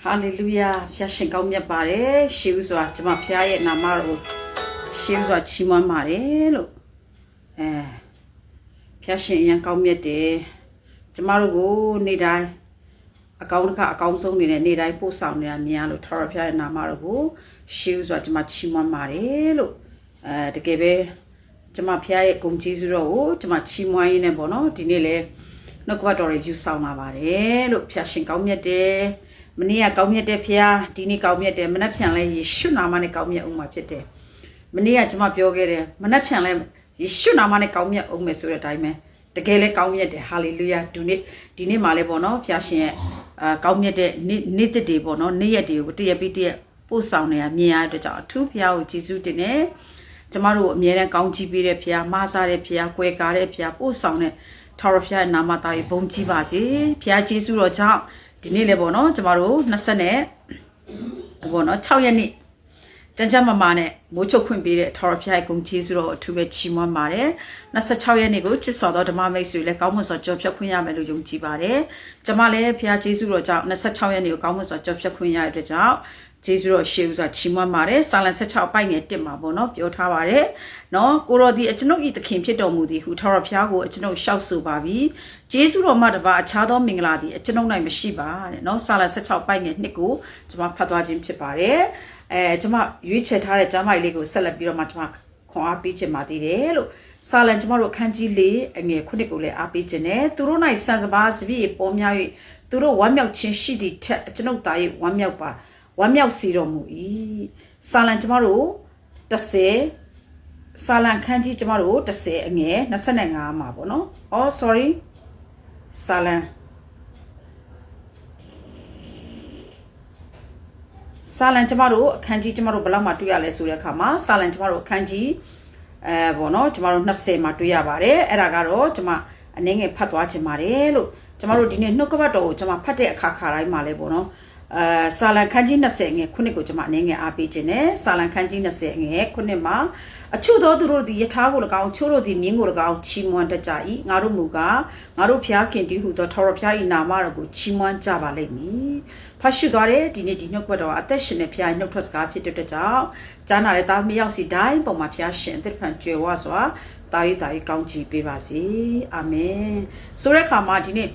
哈利路亚，ဖျားရှင်ကောင်းမြတ်ပါတယ်ရှေးဥစွာကျွန်မဖျားရဲ့နာမတော်ရှေးဥစွာချီးမွမ်းပါတယ်လို့ဖျားရှင်အရင်ကောင်းမြတ်တယ်ကျွန်မတို့ကိုနေ့တိုင်းအကောင်းတစ်ခါအကောင်းဆုံးနေနဲ့နေ့တိုင်းပို့ဆောင်နေတာမြင်ရလို့ထာဝရဘုရားရဲ့နာမတော်ကိုရှေးဥစွာကျွန်မချီးမွမ်းပါတယ်လို့တကယ်ပဲကျွန်မဖျားရဲ့ဂုဏ်ကျေးဇူးတော်ကိုကျွန်မချီးမွမ်းရင်းနဲ့ပေါ့နော်ဒီနေ့လေနှုတ်ကပတ်တော်ရဲ့ယူဆောင်လာပါတယ်လို့ဖျားရှင်ကောင်းမြတ်တယ်မနေ့ကကောင်းမြတ်တဲ့ဖျားဒီနေ့ကောင်းမြတ်တယ်မနှက်ဖြန်လဲယေရှုနာမနဲ့ကောင်းမြတ်အောင်မှာဖြစ်တယ်မနေ့ကကျွန်မပြောခဲ့တယ်မနှက်ဖြန်လဲယေရှုနာမနဲ့ကောင်းမြတ်အောင်မယ်ဆိုတဲ့အတိုင်းပဲတကယ်လဲကောင်းမြတ်တယ်ဟာလေလုယာဒီနေ့မှာလဲပေါ့နော်ဖျားရှင်ရဲ့ကောင်းမြတ်တဲ့နေ့တစ်တွေပေါ့နော်နေ့ရက်တွေကိုတရက်ပြီးတရက်ပို့ဆောင်နေတာမြင်ရတဲ့အတွက်ကြောင့်အထူးဖျားကိုကျေးဇူးတင်တယ်ကျမတို့အမြဲတမ်းကောင်းချီးပေးတဲ့ဖျားမားစားတဲ့ဖျားကွယ်ကားတဲ့ဖျားပို့ဆောင်တဲ့ထာဝရဘုရားနာမသားကြီးဘုန်းကြီးပါစေဖျားကျေးဇူးတော်ကြောင့်ဒီနေ့လည်းပေါ့နော်ကျမတို့20နဲ့ပေါ့နော်6ရက်နေ့ကြမ်းမာနဲ့မိုးချုပ်ခွင့်ပေးတဲ့ထာဝရဘုရားဂုဏ်ကျေးဇူးတော်အထူးပဲချီးမွမ်းပါတယ်26ရက်နေ့ကိုချစ်တော်သောဓမ္မမိတ်ဆွေလည်းကောင်းမွန်စွာကြော်ဖြတ်ခွင့်ရမယ်လို့ယုံကြည်ပါတယ်ကျမလည်းဘုရားကျေးဇူးတော်ကြောင့်26ရက်နေ့ကိုကောင်းမွန်စွာကြော်ဖြတ်ခွင့်ရတဲ့အတွက်ကြောင့်ကျေးဇူးတော်ရှေးဥစွာချီးမွမ်းပါတယ်စာလံ16ပိုက်ငယ်1မှာပေါ့နော်ပြောထားပါတယ်နော်ကိုရောဒီအကျွန်ုပ်ဤသခင်ဖြစ်တော်မူသည်ဟုထာဝရဘုရားကိုအကျွန်ုပ်ရှောက်ဆိုပါပြီကျေးဇူးတော်မှတပါအခြားသောမင်္ဂလာသည်အကျွန်ုပ်၌မရှိပါတဲ့နော်စာလံ16ပိုက်ငယ်2ကိုကျွန်မဖတ်သွားခြင်းဖြစ်ပါတယ်ကျွန်မရွေးချယ်ထားတဲ့ကျမ်းပိုက်လေးကိုဆက်လက်ပြီးတော့မှကျွန်မခွန်အားပေးခြင်းပါသေးတယ်လို့စာလံကျွန်မတို့အခန်းကြီး4အငယ်9ကိုလည်းအားပေးခြင်းနဲ့သူတို့၌စံစပါးစပြည့်ပေါ်များ၍သူတို့ဝမ်းမြောက်ခြင်းရှိသည့်ထက်ကျွန်ုပ်သား၏ဝမ်းမြောက်ပါဝမ်းမြောက်စီတော်မူ၏စာလံကျမတို့10စာလံခန်းကြီးကျမတို့10အငယ်25မှာပေါ့နော် sorry စာလံကျမတို့အခန်းကြီးကျမတို့ဘယ်လောက်မှတွေ့ရလဲဆိုတဲ့အခါမှာစာလံကျမတို့အခန်းကြီးပေါ့နော်ကျမတို့20မှာတွေ့ရပါတယ်အဲ့ဒါကတော့ကျမအနည်းငယ်ဖတ်သွားခြင်းပါတယ်လို့ကျမတို့ဒီနေ့နှုတ်ကပတ်တော်ကိုကျမဖတ်တဲ့အခါတိုင်းမှာလဲပေါ့နော်စာလံခန်းကြီး20ငယ်9ကိုကျွန်မအနေငယ်အားပေးခြင်းနဲ့စာလံခန်းကြီး20ငယ်9မှာအချို့သောသူတို့သည်ယထာကို၎င်းချို့တို့သည်မြင်းကို၎င်းချီးမွမ်းတတ်ကြ၏ငါတို့မူကားငါတို့ဖျားခင်တည်းဟုသောထာဝရဘုရား၏နာမတော်ကိုချီးမွမ်းကြပါလိမ့်မည်ဖတ်ရှုသွားတဲ့ဒီနေ့ဒီနှုတ်ကပတ်တော်အသက်ရှင်တဲ့ဖျားနှုတ်ထွက်စကားဖြစ်တဲ့အတွက်ကြောင့်ကြားနာတဲ့သားမရောက်စီတိုင်းပုံမှာဖျားရှင်အသက်ဖန်ကြွယ်ဝစွာတာရီကောင်းချီးပေးပါစေအာမင်ဆိုတဲ့အခါမှာဒီနေ့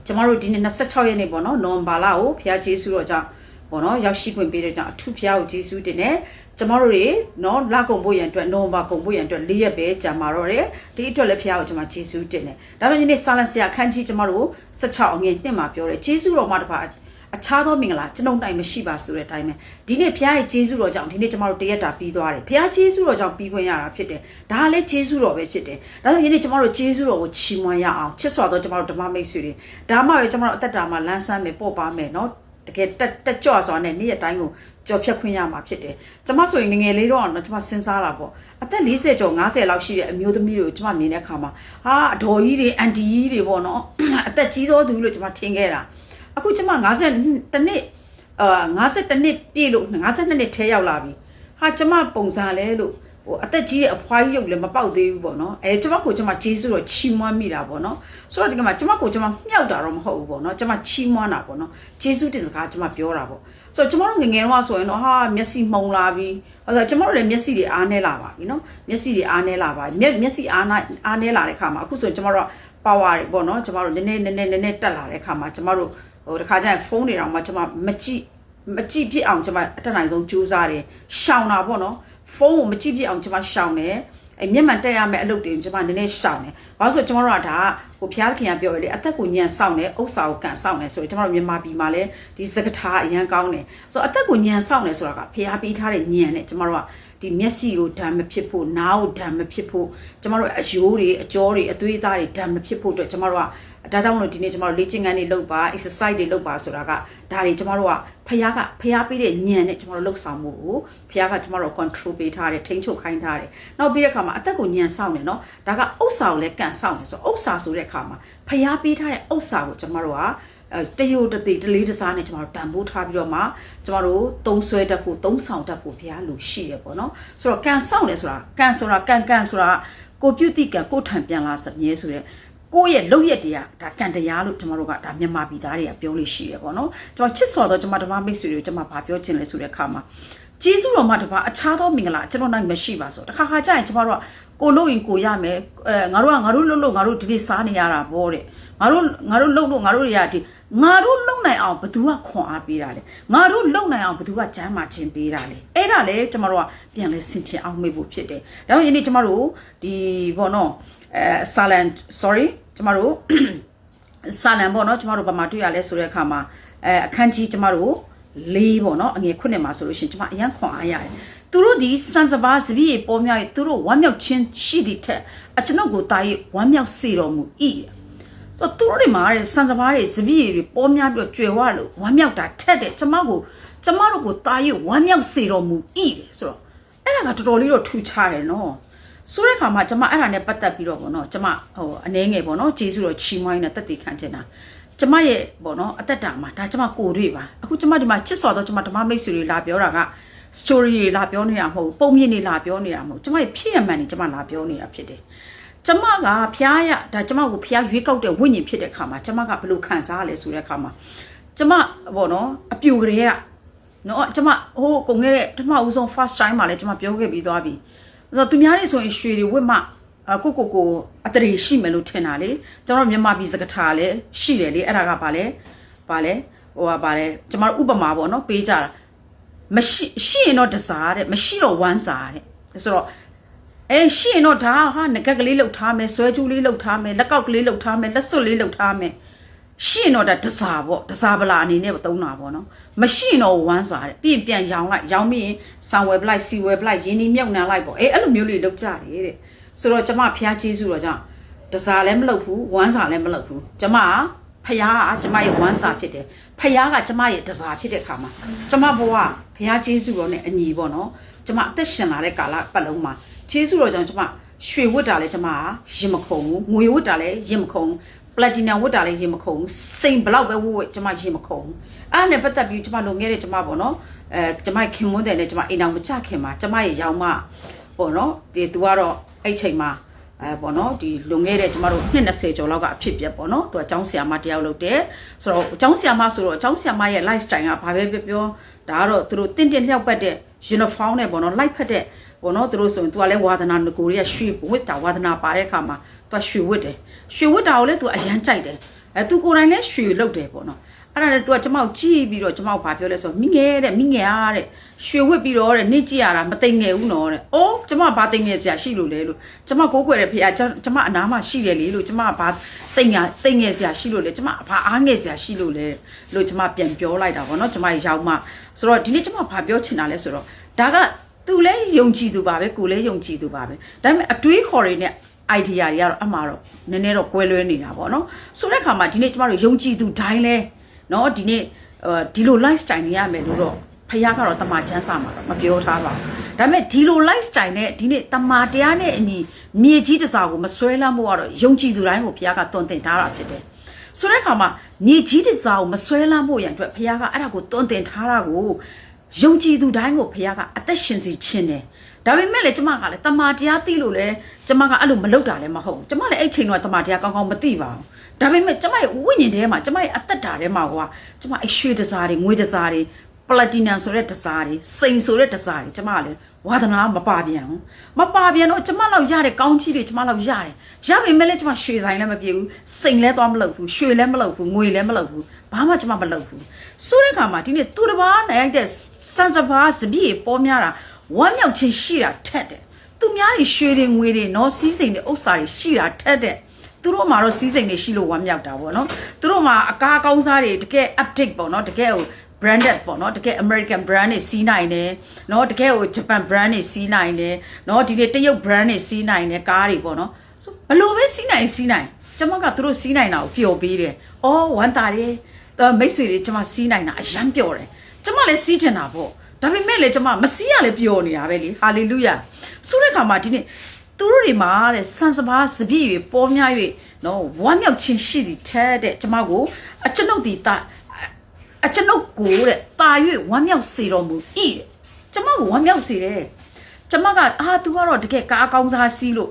ကျမတို့ဒီနေ့26ရက်နေ့ပေါ့နော်နိုဝင်ဘာလကိုဖျားကျေးဇူးတော်ကြောင့်ပေါ့နော်ရောက်ရှိခွင့်ပေးတဲ့ကြောင့်အထူးဖျားကိုကျေးဇူးတင်တယ်ကျမတို့တွေနော်လကုန်ဖို့ရန်အတွက်နိုဝင်ဘာကုန်ဖို့ရန်အတွက်4ရက်ပဲကြာမှာတော့တယ်ဒီအတွက်လည်းဖျားကိုကျွန်မကျေးဇူးတင်တယ်ဒါပေမဲ့ဒီနေ့စာလံဆရာခန်းကြီးကျမတို့16အငယ်1မှာပြောတယ်ကျေးဇူးတော်မှာတပါအခြားသောမင်္ဂလာကျွန်ုပ်နိုင်မရှိပါဆိုတဲ့အတိုင်းပဲဒီနေ့ဘုရားရဲ့ကျေးဇူးတော်ကြောင့်ဒီနေ့ကျမတို့တရက်တာပြီးသွားတယ်ဘုရားကျေးဇူးတော်ကြောင့်ပြီးခွင့်ရတာဖြစ်တယ်ဒါလည်းကျေးဇူးတော်ပဲဖြစ်တယ်ဒါကြောင့်ဒီနေ့ကျမတို့ကျေးဇူးတော်ကိုချီးမွမ်းရအောင်ချစ်စွာသောကျမတို့ဓမ္မမိတ်ဆွေတွေဒါမှပဲကျမတို့အသက်တာမှာလန်းဆန်းမယ်ပေါ့ပါမယ်နော်တကယ်တက်ကြွစွာနဲ့နေ့ရက်တိုင်းကိုကြော်ဖြတ်ခွင့်ရမှာဖြစ်တယ်ကျမဆိုရင်ငယ်လေးတော့ကျမစဉ်းစားတာပေါ့အသက်40ကျော်50လောက်ရှိတဲ့အမျိုးသမီးတွေကိုကျမမြင်တဲ့အခါမှာဟာအတော်ကြီးတွေအန်တီကြီးတွေပေါ့နော်အသက်ကြီးသောသူလို့ကျမထင်ခဲ့တာအခုကျမ50နှစ်52နှစ်ပြည့်လို့52နှစ်ထဲရောက်လာပြီဟာကျမပုံစံလဲလို့ဟိုအသက်ကြီးတဲ့အဖွားကြီးရုပ်လည်းမပေါက်သေးဘူးပေါ့နော်ကျမကိုကျမကျေးဇူးတော်ချီးမွမ်းမိတာပေါ့နော်ဆိုတော့ဒီကမှာကျမကိုကျမမြှောက်တာတော့မဟုတ်ဘူးပေါ့နော်ကျမချီးမွမ်းတာပေါ့နော်ကျေးဇူးတင်စကားကျမပြောတာပေါ့ဆိုတော့ကျမတို့ငယ်တော့ဆိုရင်တော့ဟာမျက်စိမှုံလာပြီဟောဆိုကျမတို့လည်းမျက်စိတွေအားနေလာပါပြီနော်မျက်စိတွေအားနေလာပါမျက်စိအားနေလာတဲ့ခါမှာအခုဆိုရင်ကျမတို့ပါဝါတွေပေါ့နော်ကျမတို့နည်းနည်းတက်လာတဲ့ခါမှာကျမတို့ဟိုတခါကျရင်ဖုန်းတွေတော့မှကျမမကြည့်ဖြစ်အောင်ကျမအတက်နိုင်ဆုံးကြိုးစားတယ်ရှောင်တာပေါ့နော်ဖုန်းကိုမကြည့်ဖြစ်အောင်ကျမရှောင်တယ်မျက်မှန်တက်ရမယ့်အလုပ်တွေကျမနည်းနည်းရှောင်တယ်ဘာလို့ဆိုကျမတို့ကဒါဟိုဘုရားခင်ကပြောရလေအသက်ကိုညံဆောင်တယ်ဥစ္စာကိုကန်ဆောင်တယ်ဆိုတော့ကျမတို့မြန်မာပြည်မှာလည်းဒီစကားထားအရန်ကောင်းတယ်ဆိုတော့အသက်ကိုညံဆောင်တယ်ဆိုတာကဘုရားပေးထားတဲ့ညံနဲ့ကျမတို့ကဒီမျက်စိကိုဓာတ်မဖြစ်ဖို့နားကိုဓာတ်မဖြစ်ဖို့ကျမတို့အယိုးတွေအကြောတွေအသွေးအသားတွေဓာတ်မဖြစ်ဖို့အတွက်ကျမတို့ကဒါကြောင့်မလို့ဒီနေ့ကျမတို့လေ့ကျင့်ခန်းတွေလုပ်ပါ exercise တွေလုပ်ပါဆိုတာကဒါတွေကျမတို့ကဖျားပေးတဲ့ညံနဲ့ကျမတို့လှုပ်ဆောင်မှုကိုဖျားကကျမတို့ control ပေးထားတယ်ထိန်းချုပ်ခိုင်းထားတယ်နောက်ပြီးတဲ့အခါမှာအသက်ကိုညံဆောင်တယ်နော်ဒါကဥစ္စာကိုလည်းကန်ဆောင်တယ်ဆိုတော့ဥစ္စာဆိုတဲ့အခါမှာဖျားပေးထားတဲ့ဥစ္စာကိုကျမတို့ကတယိုတတိတလေးတစားနဲ့ကျမတို့တန်ဖိုးထားပြီးတော့မှကျမတို့သုံးဆွဲတတ်ဖို့သုံးဆောင်တတ်ဖို့ဘုရားလူရှိရပေါ့နော်ဆိုတော့ကန်ဆောင်တယ်ဆိုတာကန်ကိုပြုတ်တိကံကိုထံပြန်လာစမြဲဆိုတဲ့ ကိုယ့်ရဲ့လုပ်ရက်တွေကဒါကံတရားလို့ကျွန်တော်တို့ကဒါမြန်မာပြည်သားတွေကပြောလို့ရှိရပေါ့နော်ကျွန်တော်ချစ်စော်တော့ကျွန်မဓမ္မမိတ်ဆွေတွေကျွန်မဘာပြောချင်လဲဆိုတဲ့အခါမှာကျေးဇူးတော်မှတပါအခြားသောမင်္ဂလာကျွန်တော်နိုင်မရှိပါဆိုတခါခါကျရင်ကျွန်တော်တို့ကကိုလို့ရင်ကိုရမယ်ငါတို့လို့ငါတို့ဒီနေ့စားနေရတာဗောတဲ့ငါတို့လို့ငါတို့တွေကဒီငါတို့လုံနိုင်အောင်ဘသူကခွန်အားပေးတာလဲငါတို့လုံနိုင်အောင်ဘသူကကြမ်းမာခြင်းပေးတာလဲအဲ့ဒါလေကျွန်တော်တို့ကပြန်လဲဆင်ခြင်အောင်မေ့ဖို့ဖြစ်တယ်ဒါကြောင့်ယနေ့ကျွန်တော်တို့ဒီဘောနော်silent sorry ကျွန်တော်တို့silentဘောနော်ကျွန်တော်တို့ဘာမှတွေ့ရလဲဆိုတဲ့အခါမှာအခန်းကြီးကျွန်တော်တို့၄ဘောနော်အငယ်9မှာဆိုလို့ရှိရင်ကျွန်မအရန်ခွန်အားရတယ်သူတို့ဒီစံစပါးစပည့်ပေါ်များသူတို့ဝမ်းမြောက်ခြင်းရှိသည့်ထက်အကျွန်ုပ်ကိုတာ၍ဝမ်းမြောက်စေတော်မူ၏ဆိုသူတို့တွေမှာစံစပါးတွေစပည့်တွေပေါ်များပြီးကြွယ်ဝလို့ဝမ်းမြောက်တာထက်တဲ့ကျမတို့ကိုတာ၍ဝမ်းမြောက်စေတော်မူ၏ဆိုတော့အဲ့ဒါကတော်တော်လေးတော့ထူခြားတယ်နော်ဆိုတဲ့ခါမှာကျမအဲ့ဒါနဲ့ပတ်သက်ပြီးတော့ပေါ့နော်ကျမအနေငယ်ပေါ့နော်ကျေးဇူးတော်ချီးမွမ်းနေတက်တည်ခံချင်တာကျမရဲ့ပေါ့နော်အသက်တာမှာဒါကျမကိုတွေ့ပါအခုကျမဒီမှာချစ်စော်တော့ကျမဓမ္မမိတ်ဆွေတွေလာပြောတာက story တွေလာပြောနေတာမဟုတ်ပုံမြင့်တွေလာပြောနေတာမဟုတ်ကျမရဲ့ဖြစ်ရမှန်နေကျမလာပြောနေတာဖြစ်တယ်ကျမကဖျားရဒါကျမကိုဖျားရွေးကောက်တဲ့ဝိညာဉ်ဖြစ်တဲ့ခါမှာကျမကဘယ်လိုခံစားရလဲဆိုတဲ့ခါမှာကျမပေါ့နော်အပြူကလေးကနော်ကျမဟိုကုန်ခဲ့တဲ့ပထမဦးဆုံး first time မှာလဲကျမပြောခဲ့ပြီးသွားပြီသူများတွေဆိုရင်ရွှေတွေဝတ်မှကိုအတရီရှိမယ်လို့ထင်တာလေကျွန်တော်မြန်မာပြည်စကားထားလဲရှိတယ်လေအဲ့ဒါကဘာလဲကျမတို့ဥပမာပေါ့နော်ပေးကြတာမရှိရင်တော့တစားတဲ့မရှိတော့ဝမ်းစာတဲ့ဆိုတော့ရှိရင်တော့ဒါဟာငကက်ကလေးလှုပ်ထားမယ်ဆွဲကျူးလေးလှုပ်ထားမယ်လက်ကောက်ကလေးလှုပ်ထားမယ်လက်စွပ်လေးလှုပ်ထားမယ်ရှိရင်တော့ဒါတစားပေါ့တစားပလာအနေနဲ့သုံးတာပေါ့နော်မရှိရင်တော့ဝမ်းစာတဲ့ပြီးရင်ပြန်ရောင်းပြီးရင်ဆံဝယ်ပလိုက်စီဝယ်ပလိုက်ရင်းနှီးမြုပ်နှံလိုက်ပေါ့အဲ့လိုမျိုးလေးလှုပ်ကြတယ်တဲ့ဆိုတော့ကျမဖျားကျေးဇူးတော့ကြောင့်တစားလည်းမလှုပ်ဘူးဝမ်းစာလည်းမလှုပ်ဘူးကျမဖျားကကျမရဲ့ဝမ်းစာဖြစ်တယ်ဖျားကကျမရဲ့တစားဖြစ်တဲ့ခါမှာကျမဘဝဖျားကျေးဇူးတော်နဲ့အညီပေါ့နော်ကျမအသက်ရှင်လာတဲ့ကာလပတ်လုံးမှာကျေးဇူးတော်ကြောင့်ကျမရွှေဝတ်တာလည်းကျမရင်မခုံဘူးငွေဝတ်တာလည်းရင်မခုံပလက်တီနမ်ဝတ်တာလည်းရင်မခုံစိန်ဘလောက်ပဲဝတ်ကျမရင်မခုံအဲ့နဲ့ပတ်သက်ပြီးကျမလုံခဲ့တဲ့ကျမပေါ့နော်ကျမခင်မွန်းတယ်နဲ့ကျမအိမ်အောင်မကြခင်မှာကျမရဲ့ရောင်မပေါ့နော်ဒီသူကတော့အဲ့ချိန်မှာပေါ့နော်ဒီလွန်ခဲ့တဲ့ကျမတို့20ကျော်လောက်ကအဖြစ်ပြက်ပေါ့နော်သူကကျောင်းဆရာမတယောက်လုပ်တယ်ဆိုတော့ကျောင်းဆရာမဆိုတော့ကျောင်းဆရာမရဲ့ lifestyle ကဘာပဲပြောဒါကတော့သူတို့တင့်လျောက်ပတ်တဲ့ uniform နဲ့ပေါ့နော် light ဖက်တဲ့ပေါ့နော်သူတို့ဆိုရင်သူကလည်းဝါသနာငကိုတွေကရွှေဝတ်တာဝါသနာပါတဲ့အခါမှာသူကရွှေဝတ်တယ်ရွှေဝတ်တာကိုလည်းသူအရန်ကြိုက်တယ်သူကိုယ်တိုင်လည်းရွှေလုပ်တယ်ပေါ့နော်အဲ့ဒါလည်းသူကကျမကိုကြည့်ပြီးတော့ကျမကိုဘာပြောလဲဆိုတော့မိငယ်အားတဲ့ရွှေဝတ်ပြီးတော့တဲ့နေ့ကြည့်ရတာမသိငယ်ဘူးနော်တဲ့အိုးကျမဘာသိငယ်စရာရှိလို့လဲလို့ကျမကိုးကွယ်တဲ့ဖေကကျမအနားမှာရှိတယ်လေလို့ကျမဘာသိငယ်စရာရှိလို့လဲကျမဘာအားငယ်စရာရှိလို့လဲလို့ကျမပြန်ပြောလိုက်တာပေါ့နော်ကျမရောက်မှဆိုတော့ဒီနေ့ကျမဘာပြောချင်တာလဲဆိုတော့ဒါကသူလည်းယုံကြည်သူပါပဲကိုလည်းယုံကြည်သူပါပဲဒါပေမဲ့အတွေးခေါ်တွေနဲ့ idea တွေကတော့အမှားတော့နည်းနည်းတော့ကွဲလွဲနေတာပေါ့နော်ဆိုတဲ့အခါမှာဒီနေ့ကျမတို့ယုံကြည်သူတိုင်းလဲနော်ဒီနေ့ဒီလို lifestyle နေရမယ်လို့တော့ဖခင်ကတော့တမန်ချမ်းစာမှာတော့မပြောထားပါဘူးဒါပေမဲ့ဒီလို lifestyle နဲ့ဒီနေ့တမန်တရားနဲ့အညီမြေကြီးတစားကိုမဆွဲလမ်းဖို့ကတော့ယုံကြည်သူတိုင်းကိုဖခင်ကတွန်းတင်ထားတာဖြစ်တယ်ဆိုတဲ့အခါမှာမြေကြီးတစားကိုမဆွဲလမ်းဖို့ရန်အတွက်ဖခင်ကအဲ့ဒါကိုတွန်းတင်ထားတာကိုယုံကြည်သူတိုင်းကိုဖခင်ကအသက်ရှင်စီခြင်းတယ်ဒါပေမဲ့လေကျမကလည်းတမန်တရားသိလို့လေကျမကအဲ့လိုမလုပ်တာလည်းမဟုတ်ကျမလည်းအဲ့ချိန်တော့တမန်တရားကောင်းကောင်းမသိပါဘူးဒါပေမဲ့ကျမရဲ့ဝိညာဉ်ထဲမှာကျမရဲ့အသက်တာထဲမှာကွာကျမအရွှေတစားတွေငွေတစားတွေပလက်တီနမ်ဆိုတဲ့တစားတွေစိန်ဆိုတဲ့တစားတွေကျမကလည်းဝါသနာမပါပြန်တော့ကျမလောက်ရတဲ့ကောင်းချီးတွေကျမလောက်ရတယ်ရပေမဲ့လည်းကျမရွှေဆိုင်လည်းမပြေဘူးစိန်လည်းသွားမလုပ်ဘူးရွှေလည်းမလုပ်ဘူးငွေလည်းမလုပ်ဘူးဘာမှကျမမလုပ်ဘူးဆိုတဲ့အခါမှာဒီနေ့သူတစ်ပါးနိုင်တဲ့စံစပါးစပည့်ပေါ်များတာဝမ်းမြောက်ခြင်းရှိတာထက်တယ်သူများတွေရွှေတွေငွေတွေနော်စီးစိမ်တွေဥစ္စာတွေရှိတာထက်တယ်သူတို့မှာတော့စီးစိမ်တွေရှိလို့ဝမ်းမြောက်တာပေါ့နော်သူတို့မှာအကားကောင်းစားတွေတကယ် update ပေါ့နော်တကယ်ဟို branded ပေါ့နော်တကယ် American brand တွေစီးနိုင်တယ်နော်တကယ်ဟို Japan brand တွေစီးနိုင်တယ်နော်ဒီနေ့တရုတ် brand တွေစီးနိုင်တယ်ကားတွေပေါ့နော်ဆိုဘလို့ပဲစီးနိုင်ကျွန်မကသူတို့စီးနိုင်တာကိုပျော်ပေးတယ်အော်ဝမ်းသာတယ်မိတ်ဆွေတွေကျွန်မစီးနိုင်တာအယမ်းပျော်တယ်ကျွန်မလည်းစီးချင်တာပေါ့ဒါပေမဲ့လေကျွန်မမစီးရလေပျော်နေတာပဲလေဟာလေလုယာဆိုတဲ့ခါမှာဒီနေ့သူတို့တွေမှာတဲ့ဆန်စပါးစပြည့်တွေပေါ်များ၍နော်ဝမ်းမြောက်ခြင်းရှိသည်ထဲတဲ့ကျွန်မကိုအကျွန်ုပ်ကိုတဲ့တာ၍ဝမ်းမြောက်စေတော်မူ၏ကျွန်မကိုဝမ်းမြောက်စေတယ် ကျမကသူကတော့တကယ်ကားကောင်းစားစီးလို့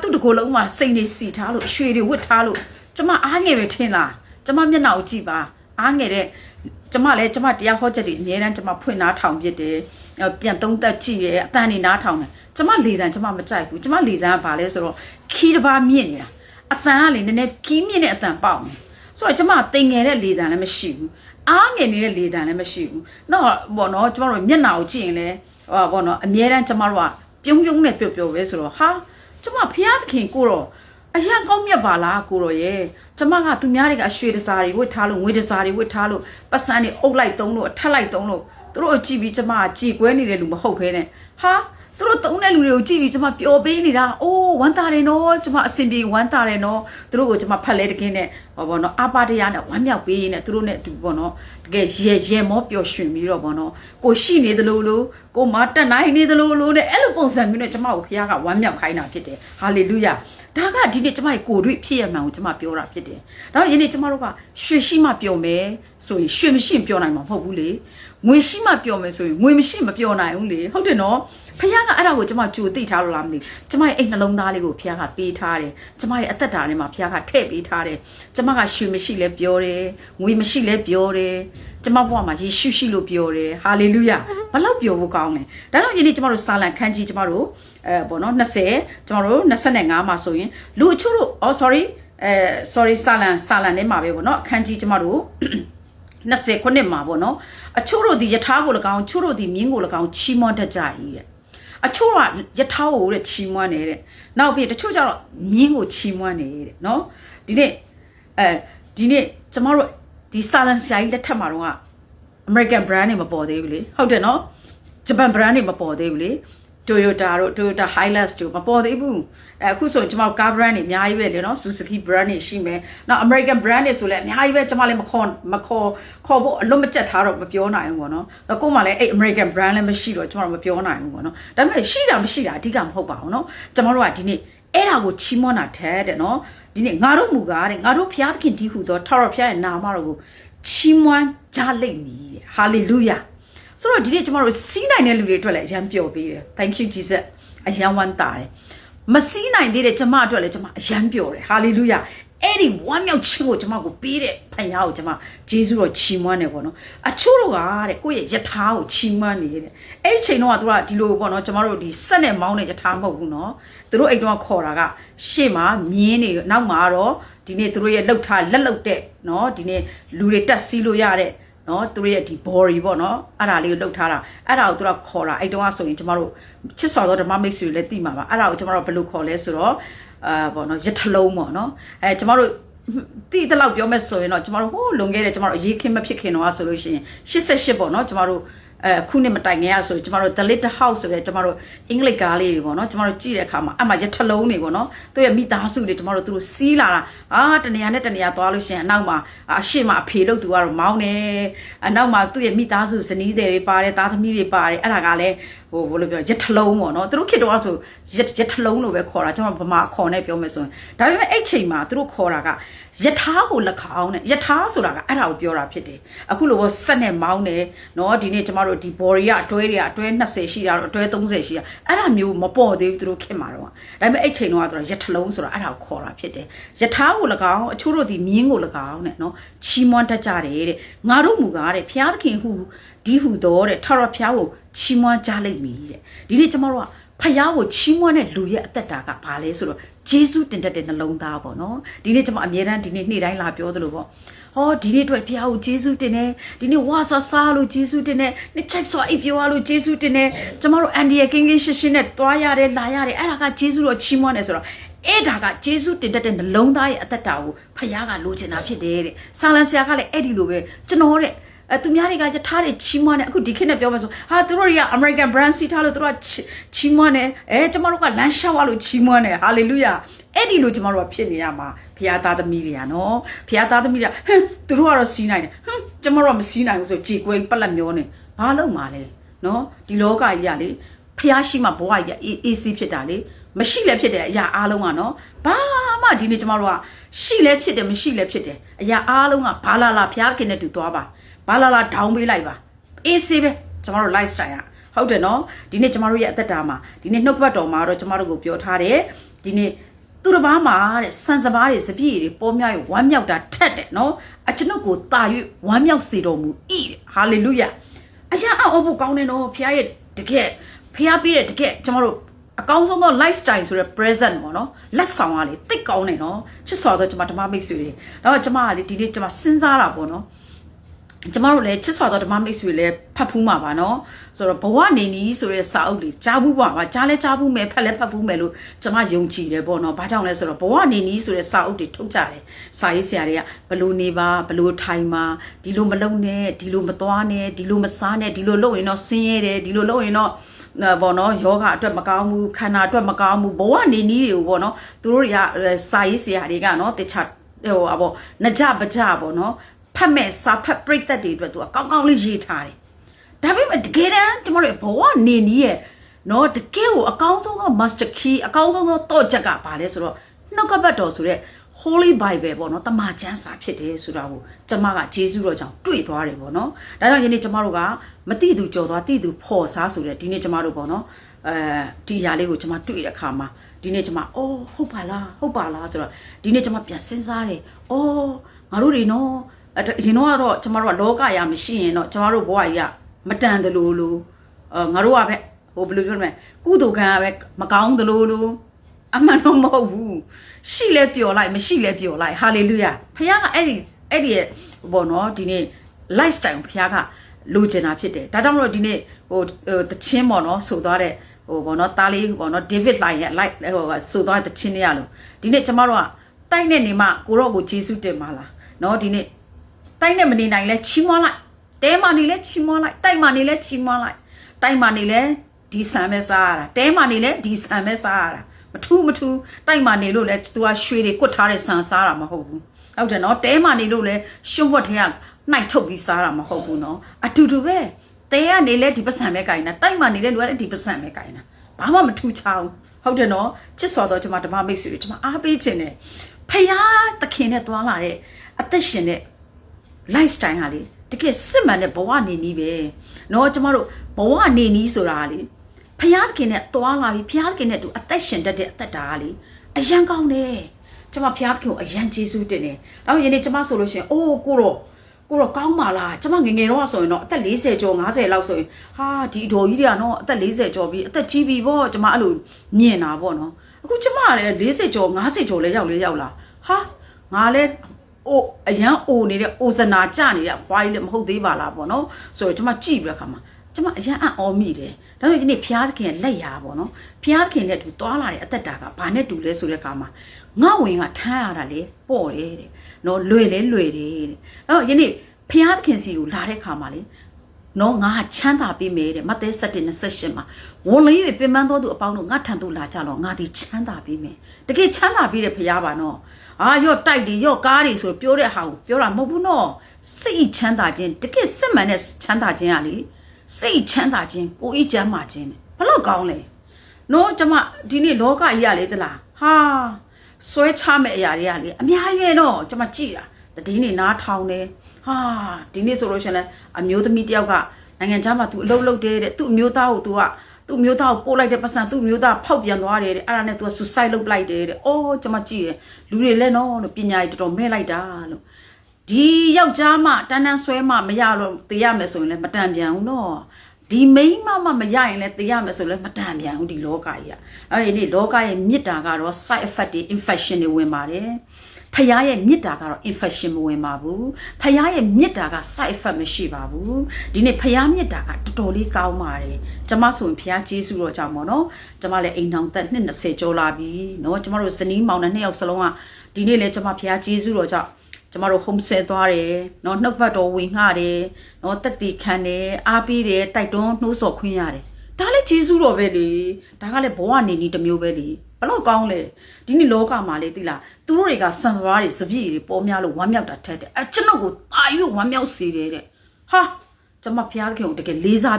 သူ့တကိုယ်လုံးမှာစိတ်နေစီထားလို့ရွှေတွေဝတ်ထားလို့ကျမအားငယ်ပဲထင်လားကျမမျက်နှာကိုကြည့်ပါအားငယ်တဲ့ကျမလည်းကျမတရားဟောချက်တွေအများတန်းကျမဖွင့်နားထောင်ပြတယ်ပြန်သုံးသက်ကြည့်တယ်အတန်နေနားထောင်တယ်ကျမလေတံကျမမကြိုက်ဘူးကျမလေတံကဘာလဲဆိုတော့ခီးတစ်ပါးမြင့်နေတာအတန်ကလေနည်းနည်းခီးမြင့်တဲ့အတန်ပေါက်နေဆိုတော့ကျမတိမ်ငယ်တဲ့လေတံလည်းမရှိဘူးအားငယ်နေတဲ့လေတံလည်းမရှိဘူးတော့ဘောနော်ကျမတို့မျက်နှာကိုကြည့်ရင်လည်းဘောနော်အများတန်းကျမတို့ကပြုံးပြုံးနဲ့ပျော်ပျော်ပဲဆိုတော့ကျမဖျားသခင်ကိုတော့အရန်ကောင်းမြတ်ပါလားကိုတော့ရဲ့ကျမကသူများတွေကရွှေတစားတွေဝတ်ထားလို့ငွေတစားတွေဝတ်ထားလို့ပတ်စံတွေအုပ်လိုက်သုံးလို့အထက်လိုက်သုံးလို့သူတို့ကြည့်ပြီးကျမကကြည်ကွဲနေတဲ့လူမဟုတ်ဘဲနဲ့သူတို့သုံးတဲ့လူတွေကိုကြည့်ပြီးကျမပျော်ပေးနေတာဝမ်းသာတယ်နော်ကျမအစင်ပြေဝမ်းသာတယ်နော်သူတို့ကိုကျမဖတ်လဲတကင်းနဲ့ဘောနော်အပါတရားနဲ့ဝမ်းမြောက်ပေးရင်းနဲ့သူတို့နဲ့တူဘောနော်တကယ်ရဲမောပျော်ရွှင်ပြီးတော့ဘောနော်ကိုရှိနေသလိုလိုကိုမတက်နိုင်နေသလိုလိုနဲ့အဲ့လိုပုံစံမျိုးနဲ့ကျမကိုဖခင်ကဝမ်းမြောက်ခိုင်းတာဖြစ်တယ်ဟာလေလုယာဒါကဒီနေ့ကျမရဲ့ကိုယ်တွေ့ဖြစ်ရမှန်ကိုကျမပြောတာဖြစ်တယ်ဒါတော့ယနေ့ကျမတို့ကရွှေရှိမှပျော်မယ်ဆိုရင်ရွှေမရှိရင်ပျော်နိုင်မှာမဟုတ်ဘူးလေငွေရှိမှပျော်မယ်ဆိုရင်ငွေမရှိမပျော်နိုင်ဘူးလေဟုတ်တယ်နော်ဖခင်ကအဲ့ဒါကိုကျမကြိုသိထားလို့လားမသိကျမရဲ့အိတ်နှလုံးသားလေးကိုဖခင်ကပေးထားတယ်ကျမရဲ့အသက်တာထဲမှာဖခင်ကထည့်ပေးထားတယ်ကျမကရွှေမရှိလဲပြောတယ်ငွေမရှိလဲပြောတယ်ကျမဘဝမှာယေရှုရှိလို့ပြောတယ်ဟာလေလုယာဘလောက်ပြောဖို့ကောင်းလဲဒါကြောင့်ယနေ့ကျမတို့စာလံခန်းကြီးကျမတို့ဘောနော်20ကျမတို့25မှာဆိုရင်လူအချို့တို့sorry စာလံထဲမှာပဲဘောနော်အခန်းကြီးကျမတို့20ခုနှစ်မှာပေါ့နော်အချို့တို့ဒီယထာကို၎င်းချို့တို့ဒီမြင်းကို၎င်းချီးမွမ်းတတ်ကြ၏တဲ့အချို့ကယထာကိုတဲ့ချီးမွမ်းနေတဲ့နောက်ပြီးတချို့ကျတော့မြင်းကိုချီးမွမ်းနေတဲ့နော်ဒီနေ့ကျမတို့ဒီစာလန်ဆိုင်လက်ထက်မှာတော့ American brand တွေမပေါ်သေးဘူးလေဟုတ်တယ်နော် Japan brand တွေမပေါ်သေးဘူးလေ Toyota Hilux တို့မပေါ်သေးဘူးအခုဆိုကျမတို့ကား brand တွေအများကြီးပဲလေနော် Suzuki brand တွေရှိမယ်နောက် American brand တွေဆိုလည်းအများကြီးပဲကျမလည်းမခေါ်ဖို့အလွတ်မကျက်ထားတော့မပြောနိုင်ဘူးပေါ့နော်ကို့မှာလည်းအဲ့ American brand လည်းမရှိတော့ကျမတို့မပြောနိုင်ဘူးပေါ့နော်ဒါပေမဲ့ရှိတာမရှိတာအဓိကမဟုတ်ပါဘူးနော်ကျမတို့ကဒီနေ့အဲ့ဒါကိုချီးမွမ်းတာထဲတဲ့နော်ဒီနေ့ငါတို့မူကားတဲ့ငါတို့ဖျားသခင်တည်းဟူသောထာဝရဘုရားရဲ့နာမတော်ကိုချီးမွမ်းကြလိမ့်မည်တဲ့ဟာလေလုယာဆိုတော့ဒီနေ့ကျမတို့စီးနိုင်တဲ့လူတွေအတွက်လည်းအရန်ပျော်ပေးတယ် thank you Jesus အရန်ဝမ်းသာတယ်မစီးနိုင်သေးတဲ့ကျမအတွက်လည်းကျမအရန်ပျော်တယ်ဟာလေလုယာအဲ့ဒီဝမ်းမြောက်ခြင်းကိုကျမကိုပေးတဲ့ဖခင်ကိုကျမဂျေဇုတော်ချီးမွမ်းတယ်ပေါ့နော်အချို့တို့ကတဲ့ကိုယ့်ရဲ့ယထာကိုချီးမွမ်းနေတဲ့အဲ့ဒီချိန်တော့သူကဒီလိုပေါ့နော်ကျမတို့ဒီစက်နဲ့မောင်းတဲ့ယထာမဟုတ်ဘူးနော်သူတို့အိမ်တော့ခေါ်တာကရှေ့မှာမြင်းနေနောက်မှာတော့ဒီနေ့သူတို့ရဲ့လှုပ်ထားလက်လှုပ်တဲ့နော်ဒီနေ့လူတွေတက်စီးလို့ရတဲ့နော်သူတို့ရဲ့ဒီ body ပေါ့နော်အဲ့ဒါလေးကိုလှုပ်ထားတာအဲ့ဒါကိုသူကခေါ်တာအဲ့တုန်းကဆိုရင်ကျမတို့ချစ်စော်သောဓမ္မမိတ်ဆွေတွေလည်းသိမှာပါအဲ့ဒါကိုကျမတို့ဘယ်လိုခေါ်လဲဆိုတော့ပေါ့နော်ရထလုံးပေါ့နော်ကျမတို့တိတလောက်ပြောမယ်ဆိုရင်တော့ကျမတို့ဟိုးလွန်ခဲ့တဲ့ကျမတို့အရေးခင်းမဖြစ်ခင်တော့ဆိုလို့ရှိရင်88ပေါ့နော်ကျမတို့ခုနှစ်မတိုင်ခင်ရဆိုကျမတို့ The Little House ဆိုတဲ့ကျမတို့အင်္ဂလိပ်ကားလေးတွေပေါ့နော်ကျမတို့ကြည့်တဲ့အခါမှာအမှရထလုံးတွေပေါ့နော်သူရဲ့မိသားစုတွေကျမတို့သူတို့စီးလာတာတနေရာနဲ့တနေရာသွားလို့ရှိရင်အနောက်မှာအရှိမအဖေလို့သူကတော့မောင်းတယ်အနောက်မှာသူ့ရဲ့မိသားစုဇနီးတွေပါတယ်သားသမီးတွေပါတယ်အဲ့ဒါကလည်းဟိုဘယ်လိုပြောရထလုံးပေါ့နော်သူတို့ခေတ္တကဆိုရထလုံးလို့ပဲခေါ်တာကျွန်တော်ဗမာခေါ်နဲ့ပြောမယ်ဆိုရင်ဒါပေမဲ့အဲ့ချိန်မှာသူတို့ခေါ်တာကယထာကိုလက်ခေါင်းနဲ့ယထာဆိုတာကအဲ့ဒါကိုပြောတာဖြစ်တယ်အခုလိုစက်နဲ့မောင်းတယ်နော်ဒီနေ့ကျမတို့ဒီ body ကအတွဲ20ရှိတာတော့အတွဲ30ရှိတာအဲ့ဒါမျိုးမပေါ်သေးဘူးသူတို့ခင်မှာတော့ဒါပေမဲ့အဲ့ချိန်တော့သူကယထလုံးဆိုတာအဲ့ဒါကိုခေါ်တာဖြစ်တယ်ယထာကိုလက်ခေါင်းအချို့တို့ဒီမြင်းကိုလက်ခေါင်းနဲ့နော်ချီးမွမ်းတတ်ကြတယ်တဲ့ငါတို့မူကားတဲ့ဘုရားသခင်ဟူဒီဟူတော့တဲ့ထာဝရဘုရားကိုချီးမွမ်းကြလိမ့်မည်တဲ့ဒီနေ့ကျမတို့ကဖယားကိုချီးမွမ်းတဲ့လူရဲ့အသက်တာကဘာလဲဆိုတော့ဂျေဇုတင်တတ်တဲ့နှလုံးသားပေါ့နော်ဒီနေ့ကျွန်မအမြဲတမ်းဒီနေ့နေ့တိုင်းလာပြောသလိုပေါ့ဟောဒီနေ့အတွက်ဖယားကိုဂျေဇုတင်တယ်ဒီနေ့ဝါဆာဆာလို့ဂျေဇုတင်တယ်နေ့ချက်စွာအိပ်ပြောရလို့ဂျေဇုတင်တယ်ကျွန်တော်တို့အန်ဒီရဲ့ကင်းကင်းရှင်းရှင်းနဲ့တွားရတယ်လာရတယ်အဲ့ဒါကဂျေဇုတော်ချီးမွမ်းတယ်ဆိုတော့အဲ့ဒါကဂျေဇုတင်တတ်တဲ့နှလုံးသားရဲ့အသက်တာကိုဖယားကလိုချင်တာဖြစ်တယ်တဲ့ဆာလန်ဆရာကလည်းအဲ့ဒီလိုပဲကျွန်တော်တဲ့သူများတွေကယထာတွေချီးမွမ်းတယ်အခုဒီခေတ်နဲ့ပြောမှဆိုသူတို့တွေက American brand စီထားလို့သူတို့ကချီးမွမ်းတယ်ကျမတို့ကလမ်းလျှောက်ရလို့ချီးမွမ်းတယ် hallelujah အဲ့ဒီလိုကျမတို့ကဖြစ်နေရမှာဘုရားသားသမီးတွေကနော်ဘုရားသားသမီးတွေကသူတို့ကတော့စီးနိုင်တယ်ကျမတို့ကမစီးနိုင်ဘူးဆိုကြေကွဲပလက်မျောနေဘာလို့မှာလဲနော်ဒီလောကကြီးကလေဘုရားရှိမှဘဝကြီးကအေးဆေးဖြစ်တာလေမရှိလည်းဖြစ်တယ်အရာအားလုံးကနော်ဘာမှဒီနေ့ကျမတို့ကရှိလည်းဖြစ်တယ်မရှိလည်းဖြစ်တယ်အရာအားလုံးကဘာလာဘုရားခင်နဲ့တူသွားပါဘာလာဒေါင်းပေးလိုက်ပါအေးဆေးပဲကျမတို့ lifestyle က ဟုတ်တယ်နော်ဒီနေ့ကျမတို့ရဲ့အသက်တာမှာဒီနေ့နှုတ်ကပတ်တော်မှာတော့ကျမတို့ကိုပြောထားတယ်ဒီနေ့သူတစ်ပါးမှာတဲ့စံစပါးတွေစပြည့်တွေပေါ်များ၍ဝမ်းမြောက်တာထက်တယ်နော်အကျွန်ုပ်ကိုတာ၍ဝမ်းမြောက်စေတော်မူ၏ဟာလေလုယာအရာအောက်ဖို့ကောင်းတယ်နော်ဖခင်ရဲ့တကယ်ဖခင်ပေးတဲ့တကယ်ကျမတို့အကောင်းဆုံးသော lifestyle ဆိုတဲ့ present ပေါ့နော်လက်ဆောင်ကလေတိတ်ကောင်းတယ်နော်ချစ်စွာတော့ကျမဓမ္မမိတ်ဆွေတွေတော့ကျမကလေဒီနေ့ကျမစဉ်းစားတာပေါ့နော်ကျမတို့လည်းချစ်စွာတော့ဓမ္မမိတ်ဆွေလည်းဖတ်ဖူးမှာပါနော်ဆိုတော့ဘဝနေနီးဆိုတဲ့စာအုပ်လေးကြားဘူးပါကြားလဲကြားဘူးမယ်ဖတ်လဲဖတ်ဘူးမယ်လို့ကျမယုံကြည်တယ်ပေါ့နော်ဘာကြောင့်လဲဆိုတော့ဘဝနေနီးဆိုတဲ့စာအုပ်တွေထုတ်ကြတယ်စာရေးဆရာတွေကဘလို့နေပါဘလို့ထိုင်ပါဒီလိုမလုပ်နဲ့ဒီလိုမသွားနဲ့ဒီလိုမစားနဲ့ဒီလိုလုပ်ရင်တော့ဆင်းရဲတယ်ဒီလိုလုပ်ရင်တော့ဘောနော်ယောဂအတွက်မကောင်းဘူးခန္ဓာအတွက်မကောင်းဘူးဘဝနေနီးတွေကိုဘောနော်သူတို့တွေကစာရေးဆရာတွေကနော်တခြားဟိုဘောနကြပကြဘောနော်ဖတ်မဲ့စာဖတ်ပြိတ္တတွေအတွက်သူကကောင်းကောင်းလေးရေးထားတယ်ဒါပေမဲ့တကယ်တမ်းကျမတို့ဘဝနေနီးရဲ့နော်တကယ်ကိုအကောင်းဆုံးသော master key အကောင်းဆုံးသောတော့ချက်ကဘာလဲဆိုတော့နှုတ်ကပတ်တော်ဆိုတဲ့ Holy Bible ပေါ့နော်တမန်ကျမ်းစာဖြစ်တယ်ဆိုတာကိုကျမကဂျေဇုတော်ကြောင့်တွေ့သွားတယ်ပေါ့နော်ဒါကြောင့်ယနေ့ကျမတို့ကမတိသူကြော်သွားတိသူဖော်စားဆိုတဲ့ဒီနေ့ကျမတို့ပေါ့နော်ဒီຢာလေးကိုကျမတွေ့တဲ့အခါမှာဒီနေ့ကျမအော်ဟုတ်ပါလားဆိုတော့ဒီနေ့ကျမပြန်စဉ်းစားတယ်အော်ငါတို့တွေနော်ရင်တော့ကျမတို့ကလောကရာမရှိရင်တော့ကျမတို့ဘဝကြီးကမတန်တယ်လို့ငါတို့ကပဲဟိုဘယ်လိုပြောမလဲကုသိုလ်ကံကပဲမကောင်းတယ်လို့အမှန်တော့မဟုတ်ဘူးရှိလဲပျော်လိုက်မရှိလဲပျော်လိုက်ဟာလေလုယာဖခင်ကအဲ့ဒီရဲ့ဘောနော်ဒီနေ့ lifestyle ဖခင်ကလိုချင်တာဖြစ်တယ်ဒါကြောင့်မလို့ဒီနေ့ဟိုတချင်းပေါ့နော်ဆိုသွားတဲ့ဟိုဘောနော်တားလေးဘောနော် David လိုက်ရဲ့ like ဟိုဆိုသွားတဲ့တချင်းလေးရလို့ဒီနေ့ကျမတို့ကတိုက်နေနေမှကိုတော့ကိုဂျေစုတင်ပါလားနော်ဒီနေ့တိုက်နဲ့မနေနိုင်လဲချီးမွားလိုက်တဲမာနေလဲချီးမွားလိုက်တိုက်မာနေလဲချီးမွားလိုက်တိုက်မာနေလဲဒီဆံပဲစားရတာတဲမာနေလဲဒီဆံပဲစားရတာမထူးတိုက်မာနေလို့လဲ तू ကရွှေတွေကွတ်ထားတဲ့ဆံစားတာမဟုတ်ဘူးဟုတ်တယ်နော်တဲမာနေလို့လဲရှုံးဝတ်ထဲကနှိုက်ထုတ်ပြီးစားတာမဟုတ်ဘူးနော်အတူတူပဲတဲကနေလဲဒီပစံပဲကင်တာတိုက်မာနေလဲလူကလည်းဒီပစံပဲကင်တာဘာမှမထူးချောင်းဟုတ်တယ်နော်ချစ်စော်တော့ကျွန်မဓမ္မမိတ်ဆွေတွေကျွန်မအားပေးခြင်းနဲ့ဖယားသခင်နဲ့တွားလာတဲ့အသက်ရှင်တဲ့ lifestyle ဟာလေတကယ်စစ်မှန်တဲ့ဘဝနေနည်းပဲเนาะကျမတို့ဘဝနေနည်းဆိုတာလေဖျားသခင်နဲ့တွားလာပြီးဖျားသခင်နဲ့တူအသက်ရှင်တတ်တဲ့အသက်တာကလေအရန်ကောင်းတယ်ကျမဖျားသခင်ကိုအရန်ကျေးဇူးတင်တယ်ဒါပေမဲ့ယနေ့ကျမဆိုလို့ရှိရင်အိုးကိုတော့ကောင်းပါလားကျမငငယ်တော့ဆိုရင်တော့အသက်40ကျော်50လောက်ဆိုရင်ဟာဒီအတော်ကြီးတွေကတော့အသက်40ကျော်ပြီးအသက်ကြီးပြီပေါ့ကျမအဲ့လိုမြင်တာပေါ့နော်အခုကျမလည်း40ကျော်50ကျော်လဲရောက်လာဟာငါလည်းအိုအရန်အိုနေတဲ့အိုဇနာကြနေတဲ့ဘွားကြီးလည်းမဟုတ်သေးပါလားပေါ့နော်ဆိုတော့ကျမကြည့်ပြီးတဲ့ခါမှာကျမအရန်အော်မိတယ်ဒါပေမဲ့ဒီနေ့ဖျားသခင်ရဲ့လက်ရာပေါ့နော်ဖျားသခင်နဲ့တူတွားလာတဲ့အသက်တာကဘာနဲ့တူလဲဆိုတဲ့ခါမှာငါဝင်ကထမ်းရတာလေပေါ့တယ်တဲ့နော်လွယ်တယ်တဲ့အဲ့တော့ယနေ့ဖျားသခင်စီကိုလာတဲ့ခါမှာလေနော်ငါချမ်းသာပေးမယ်တဲ့မဿဲ7:28မှာဝန်လေးတွေပင်ပန်းတော်သူအပေါင်းတို့ငါထံသို့လာကြတော့ငါဒီချမ်းသာပေးမယ်တကယ်ချမ်းသာပေးတဲ့ဖျားပါနော်ရော့တိုက်တွေရော့ကားတွေဆိုပြောတဲ့ဟာကိုပြောတာမဟုတ်ဘူးနော်စိတ်ချမ်းသာခြင်းတကယ်စစ်မှန်တဲ့ချမ်းသာခြင်းကလေစိတ်ချမ်းသာခြင်းကိုယ်ဤချမ်းသာခြင်းဘလို့ကောင်းလဲနော်ကျမဒီနေ့လောကကြီးရလေသလားဟာဆွဲချမဲ့အရာတွေကလေအများကြီးတော့ကျမကြည့်တာတည်င်းနေနားထောင်တယ်ဟာဒီနေ့ဆိုလို့ရှင်လဲအမျိုးသမီးတယောက်ကနိုင်ငံခြားမှာ तू အလုပ်လုပ်တယ်တဲ့သူ့အမျိုးသားကို तू ကသူ့မျိုးသားကိုပို့လိုက်တဲ့ပတ်စံသူ့မျိုးသားဖောက်ပြန်သွားတယ်တဲ့အဲ့ဒါနဲ့ तू က suicide လုပ်လိုက်တယ်တဲ့အော်ကျွန်မကြည့်ရလူတွေလည်းနော်လို့ပညာရေးတော်တော်မဲ့လိုက်တာလို့ဒီယောက်ျားမှတန်းဆွဲမှမရလို့တေးရမယ်ဆိုရင်လည်းမတန်ပြန်ဘူးနော်ဒီမိန်းမမရရင်လည်းတေးရမယ်ဆိုလည်းမတန်ပြန်ဘူးဒီလောကကြီးကအဲ့ဒီနေ့လောကရဲ့မြစ်တာကတော့ side effect တွေ infection တွေဝင်ပါတယ်ဖယားရဲ့မြစ်တာကတော့ infection မဝင်ပါဘူးဖယားရဲ့မြစ်တာက side effect မရှိပါဘူးဒီနေ့ဖယားမြစ်တာကတော်တော်လေးကောင်းပါတယ်ကျမဆိုရင်ဖယားကျေးဇူးတော်ကြောင့်ပေါ့နော်ကျမလည်းအိမ်ထောင်သက်20ကျော်လာပြီနော်ကျမတို့ဇနီးမောင်နှံ2ယောက်စလုံးကဒီနေ့လည်းကျမဖယားကျေးဇူးတော်ကြောင့်ကျမတို့ home set သွားတယ်နော်နှုတ်ဘတ်တော်ဝင်ငှတယ်နော်တက်တီခံတယ်အားပေးတယ်တိုက်တွန်းနှိုးဆော်ခွင့်ရတယ်ဒါလည်းကျေးဇူးတော်ပဲလေဒါကလည်းဘဝနေနည်းတစ်မျိုးပဲလေဘလို့ကောင်းလဲဒီနေ့လောကမှာလေသိလားသူတို့တွေကစံစပါးတွေစပြည့်တွေပေါ်များလို့ဝမ်းမြောက်တာထက်တယ်ကျွန်တော်ကိုတာယူဝမ်းမြောက်စေတယ်တဲ့ဟာကျွန်မဖျားသခင်ကိုတကယ်လေးစာ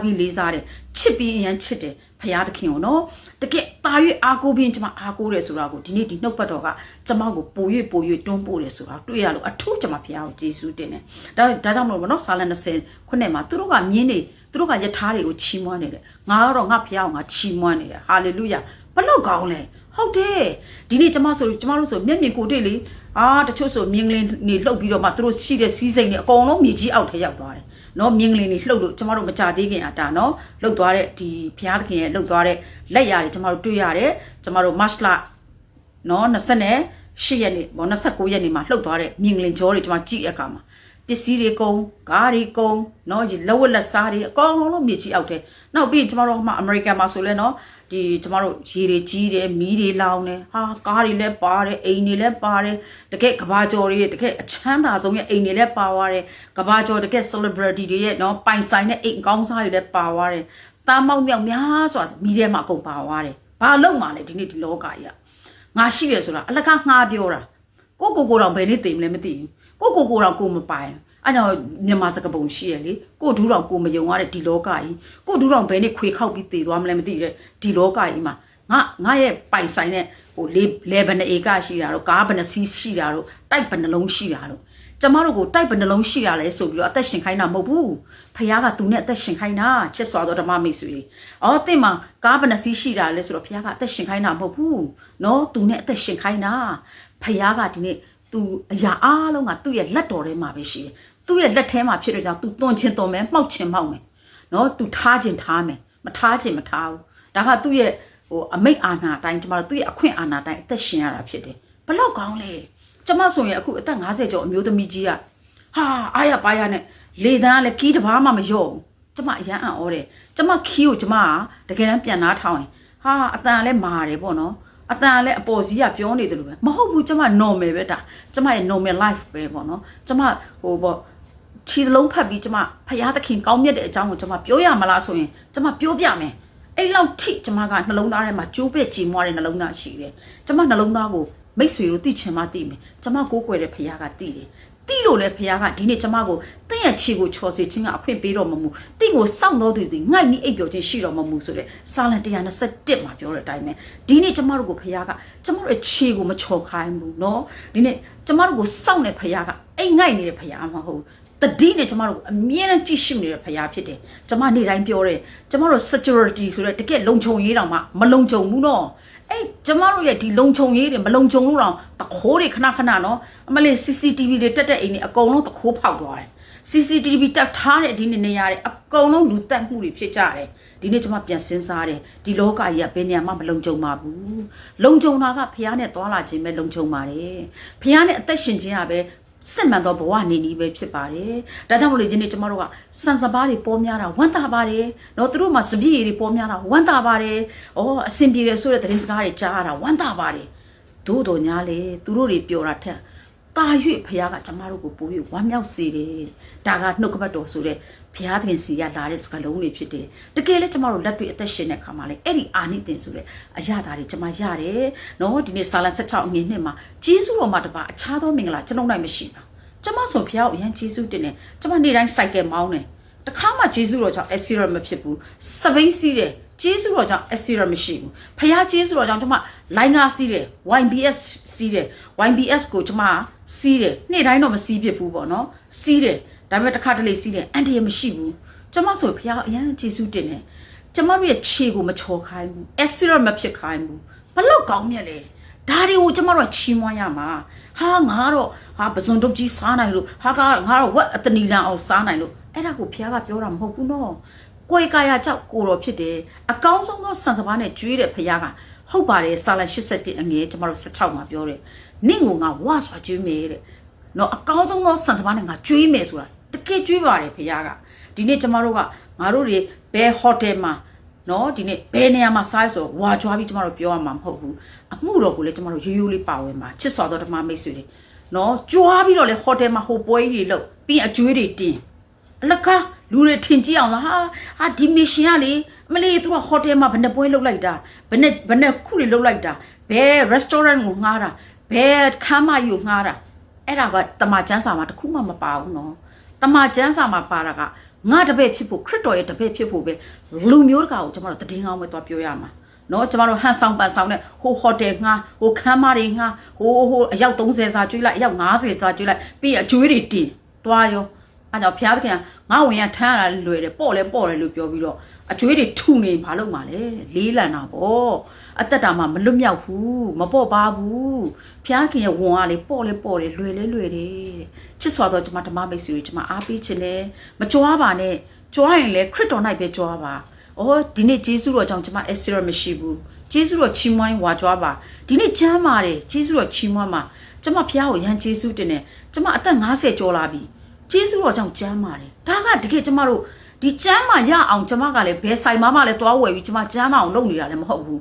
းတယ်ချစ်ပြီးအရင်ချစ်တယ်ဖျားသခင်ကိုနော်တကယ်တာယူအားကိုးပြီးကျွန်မအားကိုးတယ်ဆိုတာကိုဒီနေ့ဒီနှုတ်ပတ်တော်ကကျွန်မကိုပို၍တွန်းပို့တယ်ဆိုတာတွေ့ရလို့အထူးကျွန်မဖျားကိုကျေးဇူးတင်တယ်ဒါကြောင့်မလို့နော်စာလန်20ခုနှစ်မှာသူတို့ကမြင်းနေ သူတို့ကယထာတွေကိုချီးမွမ်းနေတယ်ငါကတော့ငါဖះအောင်ငါချီးမွမ်းနေတယ်ဟာလေလုယာဘလောက်ကောင်းလဲဟုတ်တယ်ဒီနေ့ကျမတို့ဆိုမျက်မြင်ကိုတွေ့လေတချို့ဆိုမြင်းကလေးနေလှုပ်ပြီးတော့မှသူတို့ရှိတဲ့စီးစိမ်တွေအကုန်လုံးမြေကြီးအောက်ထဲရောက်သွားတယ်နော်မြင်းကလေးနေလှုပ်လို့ကျမတို့မကြသေးခင်တာနော်လှုပ်သွားတဲ့ဒီဖះသခင်ရဲ့လှုပ်သွားတဲ့လက်ရည်ကျမတို့တွေ့ရတယ်ကျမတို့မတ်လနော်28ရက်နေ့ပေါ့29ရက်နေ့မှာလှုပ်သွားတဲ့မြင်းကလေးကြောတွေကျမကြည့်တဲ့အခါမှာပစ္စည်းတွေကုန်ကားတွေကုန်နော်လက်ဝက်လက်စားတွေအကောင်လုံးမြေကြီးအောက်ထဲနောက်ပြီးကျမတို့အမေရိကန်မှာဆိုလဲနော်ဒီကျမတို့ရေတွေကြီးတယ်မီးတွေလောင်တယ်ကားတွေလည်းပါတယ်အိမ်တွေလည်းပါတယ်တကယ်ကဘာကျော်တွေတကယ်အချမ်းသာဆုံးရဲ့အိမ်တွေလည်းပါသွားတယ်ကဘာကျော်တကယ် celebrity တွေရဲ့နော်ပိုင်ဆိုင်တဲ့အိမ်ကောင်းစားတွေလည်းပါသွားတယ်တားမောက်မြောက်များစွာမီးထဲမှာအကုန်ပါသွားတယ်ဘာလို့မှလဲဒီနေ့ဒီလောကကြီးကငါရှိတယ်ဆိုတာအလကားငှားပြောတာကိုတော့ဘယ်နေ့သိမလဲမသိဘူးကိုတော့ကိုမပိုင်အဲ့ကြောင့်မြန်မာစကားပုံရှိရလေကိုဒူးတော်ကိုမယုံရတဲ့ဒီလောကကြီးကိုဒူးတော်ဘယ်နဲ့ခွေခောက်ပြီးတည်သွားမလဲမသိတဲ့ဒီလောကကြီးမှာငါရဲ့ပိုင်ဆိုင်တဲ့လေဘယ်နှဧကရှိတာတော့ကားဘယ်နှစီးရှိတာတော့တိုက်ဘယ်နှလုံးရှိတာတော့ကျမတို့ကိုတိုက်ဘယ်နှလုံးရှိတာလဲဆိုပြီးတော့အသက်ရှင်ခိုင်းတာမဟုတ်ဘူးဖခင်ကသူနဲ့အသက်ရှင်ခိုင်းတာချစ်စွာသောဓမ္မမိတ်ဆွေတင့်မှာကားဘယ်နှစီးရှိတာလဲဆိုတော့ဖခင်ကအသက်ရှင်ခိုင်းတာမဟုတ်ဘူးနော်သူနဲ့အသက်ရှင်ခိုင်းတာဖခင်ကဒီနေ့သူအရာအားလုံးကသူ့ရဲ့လက်တော်ထဲမှာပဲရှိတယ်သူ့ရဲ့လက်ထဲမှာဖြစ်တဲ့ကြောင့် तू တွန်းချင်းတွန်းမယ်မှောက်ချင်းမှောက်မယ်နော် तू ထားချင်းထားမယ်မထားချင်းမထားဘူးဒါကသူ့ရဲ့အမိတ်အာဏာတိုင်းကျမတို့သူ့ရဲ့အခွင့်အာဏာတိုင်းအသက်ရှင်ရတာဖြစ်တယ်ဘလောက်ကောင်းလဲကျမဆိုရင်အခုအသက်50ကျော်အမျိုးသမီးကြီးကအားရပါရနဲ့လေတန်းကလည်းကီးတစ်ပါးမှမလျော့ဘူးကျမအရန်အံ့ဩတယ်ကျမခီးကိုကျမကတကယ်တမ်းပြန်နားထောင်ရင်အတန်လည်းမာတယ်ပေါ့နော်အတန်လည်းအပေါ်စီးကပြောနေတယ်လို့ပဲမဟုတ်ဘူးကျမ normal ပဲဒါကျမရဲ့ normal life ပဲပေါ့နော်ကျမခြေလုံးဖတ်ပြီးကျမဖရာသခင်ကောင်းမြတ်တဲ့အကြောင်းကိုကျမပြောရမလားဆိုရင်ကျမပြောပြမယ်အဲ့လောက်ထိကျမကနှလုံးသားထဲမှာကျိုးပဲ့ကြည်မွားတဲ့နှလုံးသားရှိတယ်ကျမနှလုံးသားကိုမိတ်ဆွေတို့သိချင်မှသိမယ်ကျမကိုးကွယ်တဲ့ဖရာကသိတယ်တိလို့လဲဖရာကဒီနေ့ကျမကိုတင့်ရဲ့ခြေကိုချော်စေခြင်းကအခွင့်ပေးတော်မမူတင့်ကိုစောင့်တော်သူသည်ငှိုက်ပြီးအိပ်ပျော်ခြင်းရှိတော်မမူဆိုတဲ့စာလံ121မှာပြောတဲ့အတိုင်းပဲဒီနေ့ကျမတို့ကိုဖရာကကျမတို့ရဲ့ခြေကိုမချော်ခိုင်းဘူးเนาะဒီနေ့ကျမတို့ကိုစောင့်တဲ့ဖရာကအိမ်ငှိုက်နေတဲ့ဖရာမဟုတ်တတိနဲ့ကျမတို့အမြဲတမ်းကြည့်ရှုနေတဲ့ဖရာဖြစ်တယ်ကျမနေ့တိုင်းပြောတယ်ကျမတို့ security ဆိုတဲ့တကယ်လုံခြုံရေးတောင်မှမလုံခြုံဘူးเนาะကျမတို့ရဲ့ဒီလုံခြုံရေးတွေမလုံခြုံလို့တော့တခိုးတွေခဏနော်အမလေး CCTV တွေတက်တဲ့အိမ်တွေအကုန်လုံးတခိုးဖောက်သွားတယ် CCTV တက်ထားတဲ့ဒီနေရာတွေအကုန်လုံးလူတက်မှုတွေဖြစ်ကြတယ်ဒီနေ့ကျမပြန်စဉ်းစားတယ်ဒီလောကကြီးကဘယ်နေရာမှမလုံခြုံပါဘူးလုံခြုံတာကဖះနဲ့သွားလာခြင်းပဲလုံခြုံပါတယ်ဖះနဲ့အသက်ရှင်ခြင်းကပဲစစ်မှန်သောဘဝနေနည်းပဲဖြစ်ပါတယ်။ဒါကြောင့်မလို့ဒီနေ့ကျမတို့ကစံစပါးတွေပေါ်များတာဝမ်းသာပါတယ်။နော်သူတို့မှာစပြည့်ရည်တွေပေါ်များတာဝမ်းသာပါတယ်။အဆင်ပြေတယ်ဆိုတဲ့သတင်းစကားတွေကြားရတာဝမ်းသာပါတယ်။သို့တော်ညာလေသူတို့တွေပြောတာထက်တာ၍ဖခင်ကကျမတို့ကိုပို့ပြီးဝမ်းမြောက်စေတယ်။ဒါကနှုတ်ကပတ်တော်ဆိုတဲ့ဘုရားသခင်စီကလာတဲ့စကားလုံးတွေဖြစ်တယ်။တကယ်လည်းကျမတို့လက်တွေ့အသက်ရှင်တဲ့ခါမှာလေအဲ့ဒီအာနိသင်ဆိုတဲ့အရာဓာတ်တွေကျမရတယ်။နော်ဒီနေ့စာလံ16အငယ်2မှာဂျေဇုတော်မှာတပါအခြားသောမင်္ဂလာကျွန်တော်နိုင်မရှိပါ။ကျမဆိုဘုရားကိုအရင်ဂျေဇုတင်တယ်။ကျမနေ့တိုင်းစိုက်ကယ်မောင်းတယ်။တခါမှဂျေဇုတော်ကြောင့်အဆီရမဖြစ်ဘူး။စပိန်စီးတယ်။ဂျေဇုတော်ကြောင့်အဆီရမရှိဘူး။ဖခင်ဂျေဇုတော်ကြောင့်ကျမလိုင်းကားစီးတယ် YBS စီးတယ် YBS ကိုကျမစီးတယ်နေ့တိုင်းတော့မစီးဖြစ်ဘူးပေါ့နော်စီးတယ်ဒါပေမဲ့တစ်ခါတလေစီးတယ်အန်တီရမရှိဘူးကျမဆိုဖခင်အရင်ဂျေဇုတင်တယ်ကျမတို့ရဲ့ခြေကိုမချော်ခိုင်းဘူးအဆီရမဖြစ်ခိုင်းဘူးဘလို့ကောင်းမြတ်လဲဒါတွေကိုကျမတို့ချီးမွမ်းရမှာငါတော့ပဇွန်တုပ်ကြီးစားနိုင်လို့ငါတော့ဝက်အတနီလန်အောင်စားနိုင်လို့အဲ့ဒါကိုဖခင်ကပြောတာမဟုတ်ဘူးနော်ကိုယ်ကာယကြောက်ကိုတော်ဖြစ်တယ်အကောင်းဆုံးသောဆန်စပါးနဲ့ကျွေးတဲ့ဖခင်ကဟုတ်ပါတယ်စာလံ81အငယ်ကျမတို့16မှာပြောတယ်နင့်ကိုငါဝါစွာကျွေးမယ်တဲ့နော်အကောင်းဆုံးသောဆန်စပါးနဲ့ငါကျွေးမယ်ဆိုတာတကယ်ကျွေးပါတယ်ဖခင်ကဒီနေ့ကျမတို့ကငါတို့တွေဘယ်ဟိုတယ်မှာနော်ဒီနေ့ဘယ်နေရာမှာစားဆိုဝါကြွားပြီးကျမတို့ပြောရမှာမဟုတ်ဘူးအမှုတော်ကိုလည်းကျမတို့ရိုးရိုးလေးပါဝင်ပါချစ်စွာသောဓမ္မမိတ်ဆွေတွေနော်ကြွားပြီးတော့လေဟိုတယ်မှာဟိုပွဲကြီးတွေလုပ်ပြီးအကျွေးတွေတင်အလကားလူတွေထင်ကြည့်အောင်လားဒီမရှင်ကလေမလေးသူကဟိုတယ်မှာဘယ်နှပွဲလုပ်လိုက်တာဘယ်နဲ့ခုတွေလုပ်လိုက်တာဘယ် restaurant ကိုငှားတာဘယ်ခမ်းမကြီးကိုငှားတာအဲ့ဒါကတမချန်းစာမှာတခုမှမပါဘူးနော်တမချန်းစာမှာပါတာကငါတပည့်ဖြစ်ဖို့ခရစ်တော်ရဲ့တပည့်ဖြစ်ဖို့ပဲလူမျိုးတကာကိုကျွန်တော်တို့တည်င်းကောင်းပဲသွားပြောရမှာနော်ကျွန်တော်တို့ဟန်ဆောင်ပန်ဆောင်နဲ့ဟိုဟိုတယ်ငှားဟိုခမ်းမတွေငှားဟိုအယောက်30စာကျွေးလိုက်အယောက်50စာကျွေးလိုက်ပြီးအကျွေးတွေတင်သွားရော အဲ့တော့ဖျားသခင်ငါဝင်ရထမ်းရတာလွယ်တယ်ပေါ့လဲပေါ့တယ်လို့ပြောပြီးတော့အကျွေးတွေထုနေဘာလို့မှလဲလေးလံတာပေါ့အသက်တာမှမလွတ်မြောက်ဘူးမပေါ့ပါဘူးဖျားခင်ရဲ့ဝန်အားလေပေါ့လဲပေါ့တယ်လွယ်လဲလွယ်တယ်ချစ်စွာတော့ကျွန်မဓမ္မမိတ်ဆွေတွေကျွန်မအားပေးခြင်းနဲ့မကြွားပါနဲ့ကြွားရင်လေခရစ်တော်၌ပဲကြွားပါအော်ဒီနေ့ဂျေစုတော်ကြောင့်ကျွန်မအက်ဆီရမရှိဘူးဂျေစုတော်ချီးမွမ်းဝါကြွားပါဒီနေ့ချမ်းပါတယ်ဂျေစုတော်ချီးမွမ်းပါကျွန်မဖျားကိုရန်ဂျေစုတင်တယ်ကျွန်မအသက်50ကျော်လာပြီဂျေစုတော်ကြောင့်ချမ်းပါတယ်ဒါကတကယ်ကျွန်မတို့ဒီကျမ်းမာရအောင်ကျမကလည်းဘယ်ဆိုင်မှလည်းသွားဝယ်ပြီးကျမကျမ်းမာအောင်လုပ်နေတာလည်းမဟုတ်ဘူး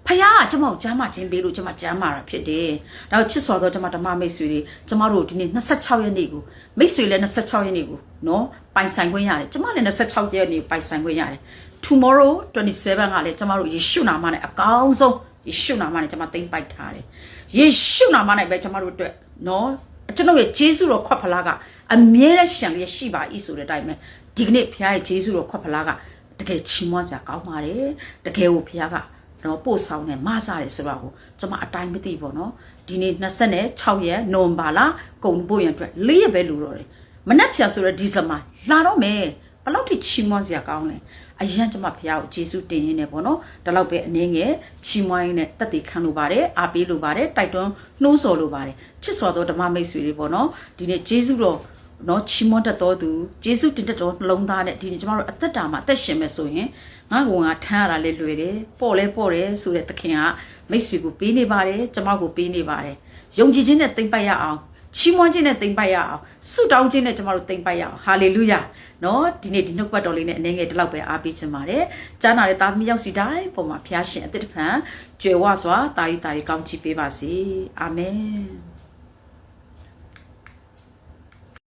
ဖခင်ကကျမကိုကျမ်းမာခြင်းပေးလို့ကျမကျမ်းမာတာဖြစ်တယ်ဒါချစ်စွာသောကျမဓမ္မမိတ်ဆွေတွေကျမတို့ဒီနေ့26ရက်နေ့ကိုမိတ်ဆွေလည်း26ရက်နေ့ကိုနော်ပိုင်ဆိုင်ခွင့်ရတယ်ကျမလည်း26ရက်နေ့ပိုင်ဆိုင်ခွင့်ရတယ် tomorrow 27ကလည်းကျမတို့ယေရှုနာမနဲ့အကောင်းဆုံးယေရှုနာမနဲ့ကျမသိမ့်ပိုက်ထားတယ်ယေရှုနာမနဲ့ပဲကျမတို့အတွက်နော်ကျွန်တော်ရဲ့ဂျေစုတော်ခွတ်ဖလားကအမြဲတမ်းရှံလျက်ရှိပါ၏ဆိုတဲ့အတိုင်းပဲဒီကနေ့ဖခင်ရဲ့ဂျေစုတော်ခွတ်ဖလားကတကယ်ချီးမွမ်းစရာကောင်းပါတယ်တကယ်ကိုဖခင်ကတော့ပို့ဆောင်နေမဆားတယ်ဆိုတော့ကိုကျွန်မအတိုင်းမသိပေါ့နော်ဒီနေ့26ရက်နိုဝင်ဘာလကုန်ပို့ရန်အတွက်4ရက်ပဲလူတော့တယ်မနက်ဖြန်ဆိုတော့ဒီဇင်ဘာလာတော့မယ်ဘလောက်ထိချီးမွမ်းစရာကောင်းလဲအရင်ကျွန်မဖခင်ကိုဂျေစုတင်ရင်းနဲ့ပေါ့နော်ဒါတော့ပဲအနေငယ်ချီးမွမ်းရင်းနဲ့တက်တည်ခံလိုပါတယ်အားပေးလိုပါတယ်တိုက်တွန်းနှိုးဆော်လိုပါတယ်ချစ်စွာသောဓမ္မမိတ်ဆွေတွေပေါ့နော်ဒီနေ့ဂျေစုတော်နော်ချီးမွမ်းတတ်တော်သူဂျေစုတင်တတ်တော်နှလုံးသားနဲ့ဒီနေ့ကျမတို့အသက်တာမှာအသက်ရှင်မယ်ဆိုရင်ငါကောင်ကထမ်းရတာလေလွယ်တယ်ပေါ့လဲပေါ့တယ်ဆိုတဲ့သခင်ကမိတ်ဆွေကိုပေးနေပါတယ်ကျမကိုပေးနေပါတယ်ယုံကြည်ခြင်းနဲ့သိမ့်ပိုက်ရအောင်ချီးမွမ်းခြင်းနဲ့သိမ့်ပိုက်ရအောင်ဆုတောင်းခြင်းနဲ့ကျမတို့သိမ့်ပိုက်ရအောင်ဟာလေလုယာနော်ဒီနေ့ဒီနှုတ်ပတ်တော်လေးနဲ့အနေငယ်ဒီလောက်ပဲအားပေးချင်ပါတယ်ကြားနာတဲ့သားသမီးယောက်စီတိုင်းပုံမှာဖျားရှင်အသက်တဖန်ကြွယ်ဝစွာတာယူကောင်းချီးပေးပါစေအာမင်